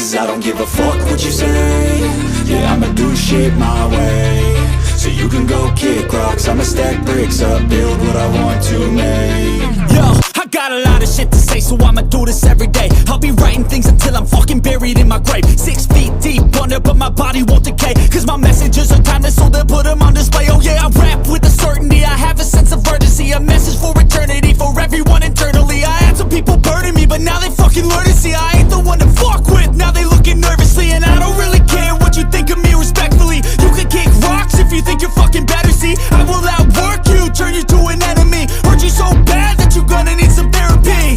Cause I don't give a fuck what you say. Yeah, I'ma do shit my way. So you can go kick rocks, I'ma stack bricks up, build what I want to make. Yo, I got a lot of shit to say, so I'ma do this every day. I'll be writing things until I'm fucking buried in my grave. 6 feet deep under, but my body won't decay. Cause my messages are timeless, so they'll put them on display. Oh yeah, I rap with a certainty, I have a sense of urgency. A message for eternity, for everyone internally. I had some people burning me, but now they fucking learn to see I ain't the one to fuck with, now they looking nervously. And I don't really care what you think of me, respectfully. You can kick rocks if you think you're fucking better, see. I will outwork you, turn you to an enemy. Hurt you so bad that you're gonna need some therapy.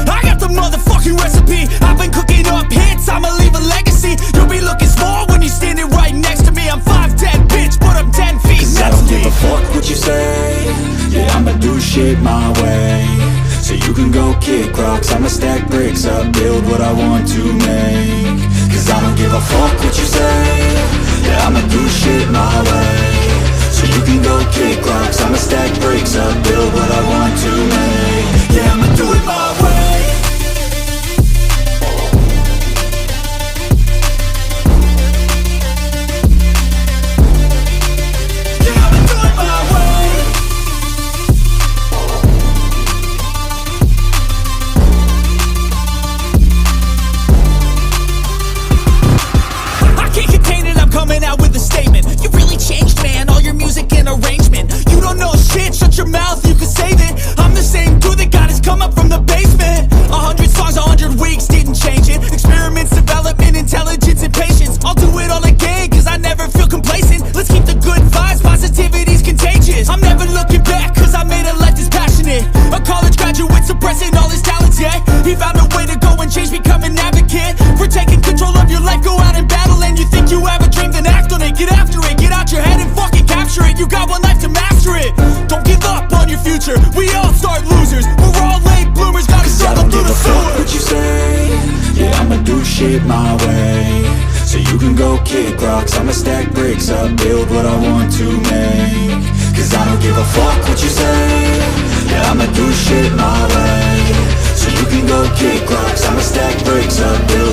I got the motherfucking recipe, I've been cooking up hits, I'ma leave a legacy. You'll be looking small when you're standing right next to me. I'm 5'10", bitch, but I'm 10 feet. Cause I don't give a fuck what you say. Yeah, I'ma do shit my way. So you can go kick rocks, I'ma stack bricks up, build what I want to make. Cause I don't give a fuck what you say. Yeah, I'ma do shit my way. So you can go kick rocks, I'ma stack bricks up, build what I want to make. Yeah, I'ma do it my way. Coming out with a statement. You really changed, man, all your music and arrangement. You don't know shit, shut your mouth, you can save it. I'm the same dude that got his come up from the basement. 100 songs, 100 weeks, didn't change it. Experiments, development, intelligence, and patience. I'll do it all again, cause I never feel complacent. Let's keep the good vibes, positivity's contagious. I'm never looking back, cause I made a life that's passionate. A college graduate suppressing all his talents, yeah. He found a way to go and change, become an advocate. For taking control of your life, go out and battle. And you think you have a dream, then act on it. Get after it, get out your head and fucking capture it. You got one life to master it. Don't give up on your future, we all start losers. We're all late bloomers, gotta struggle through the sewer. I don't give a fuck what you say. Yeah, I'ma do shit my way. So you can go kick rocks, I'ma stack bricks up, build what I want to make. Cause I don't give a fuck what you say. Yeah, I'ma do shit my way. So you can go kick rocks, I'ma stack bricks up, build